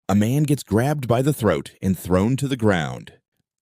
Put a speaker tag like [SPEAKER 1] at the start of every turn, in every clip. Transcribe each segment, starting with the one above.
[SPEAKER 1] A man gets grabbed by the throat and thrown to the ground.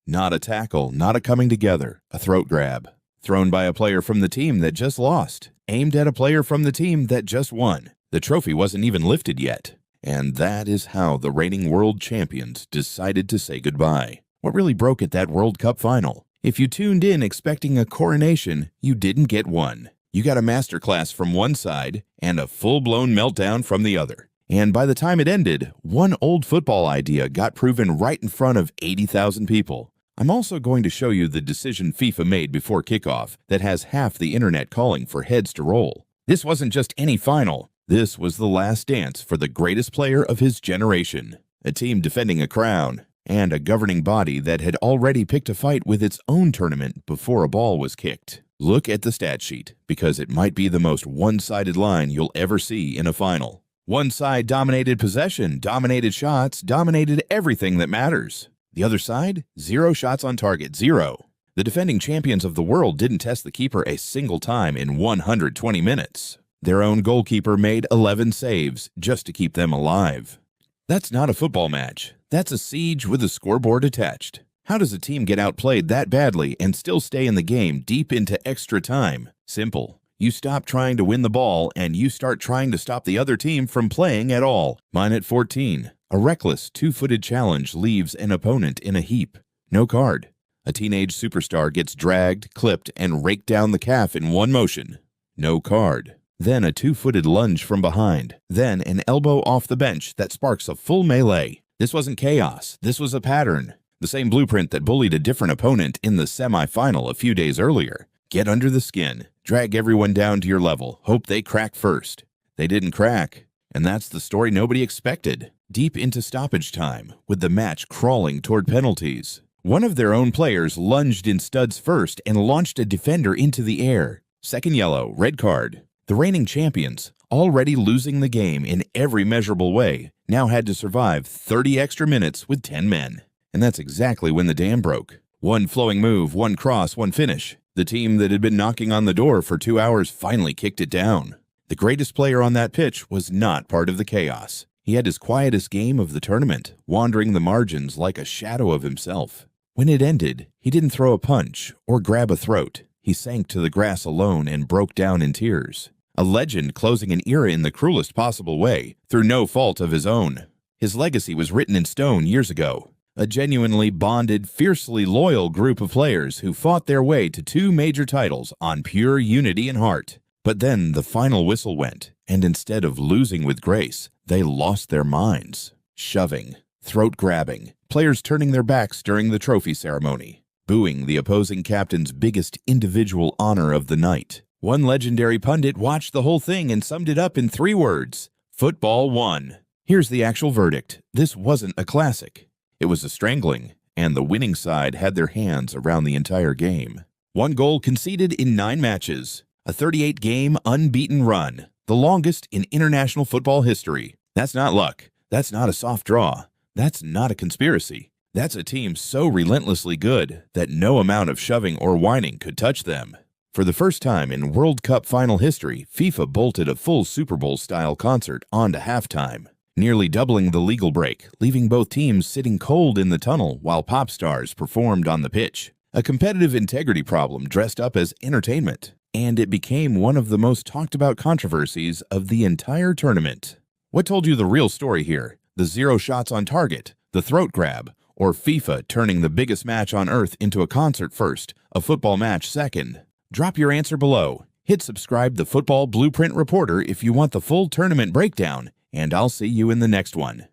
[SPEAKER 1] Not a tackle, not a coming together, a throat grab. Thrown by a player from the team that just lost. Aimed at a player from the team that just won. The trophy wasn't even lifted yet. And that is how the reigning world champions decided to say goodbye. What really broke at that World Cup final? If you tuned in expecting a coronation, you didn't get one. You got a masterclass from one side and a full-blown meltdown from the other. And by the time it ended, one old football idea got proven right in front of 80,000 people. I'm also going to show you the decision FIFA made before kickoff that has half the internet calling for heads to roll. This wasn't just any final. This was the last dance for the greatest player of his generation. A team defending a crown, and a governing body that had already picked a fight with its own tournament before a ball was kicked. Look at the stat sheet, because it might be the most one-sided line you'll ever see in a final. One side dominated possession, dominated shots, dominated everything that matters. The other side, 0 shots on target, 0. The defending champions of the world didn't test the keeper a single time in 120 minutes. Their own goalkeeper made 11 saves just to keep them alive. That's not a football match. That's a siege with a scoreboard attached. How does a team get outplayed that badly and still stay in the game deep into extra time? Simple. You stop trying to win the ball and you start trying to stop the other team from playing at all. Mine at 14. A reckless two-footed challenge leaves an opponent in a heap. No card. A teenage superstar gets dragged, clipped, and raked down the calf in one motion. No card. Then a two-footed lunge from behind. Then an elbow off the bench that sparks a full melee. This wasn't chaos. This was a pattern. The same blueprint that bullied a different opponent in the semi-final a few days earlier. Get under the skin. Drag everyone down to your level. Hope they crack first. They didn't crack. And that's the story nobody expected. Deep into stoppage time, with the match crawling toward penalties. One of their own players lunged in studs first and launched a defender into the air. Second yellow, red card. The reigning champions, already losing the game in every measurable way, now had to survive 30 extra minutes with 10 men. And that's exactly when the dam broke. One flowing move, one cross, one finish. The team that had been knocking on the door for 2 hours finally kicked it down. The greatest player on that pitch was not part of the chaos. He had his quietest game of the tournament, wandering the margins like a shadow of himself. When it ended, he didn't throw a punch or grab a throat. He sank to the grass alone and broke down in tears. A legend closing an era in the cruelest possible way, through no fault of his own. His legacy was written in stone years ago. A genuinely bonded, fiercely loyal group of players who fought their way to 2 major titles on pure unity and heart. But then the final whistle went, and instead of losing with grace, they lost their minds. Shoving, throat-grabbing, players turning their backs during the trophy ceremony, booing the opposing captain's biggest individual honor of the night. One legendary pundit watched the whole thing and summed it up in 3 words. Football won. Here's the actual verdict. This wasn't a classic. It was a strangling, and the winning side had their hands around the entire game. 1 goal conceded in 9 matches. A 38-game unbeaten run, the longest in international football history. That's not luck. That's not a soft draw. That's not a conspiracy. That's a team so relentlessly good that no amount of shoving or whining could touch them. For the first time in World Cup final history, FIFA bolted a full Super Bowl-style concert onto halftime, nearly doubling the legal break, leaving both teams sitting cold in the tunnel while pop stars performed on the pitch. A competitive integrity problem dressed up as entertainment. And it became one of the most talked about controversies of the entire tournament. What told you the real story here? The 0 shots on target, the throat grab, or FIFA turning the biggest match on earth into a concert first, a football match second? Drop your answer below. Hit subscribe the Football Blueprint Reporter if you want the full tournament breakdown, and I'll see you in the next one.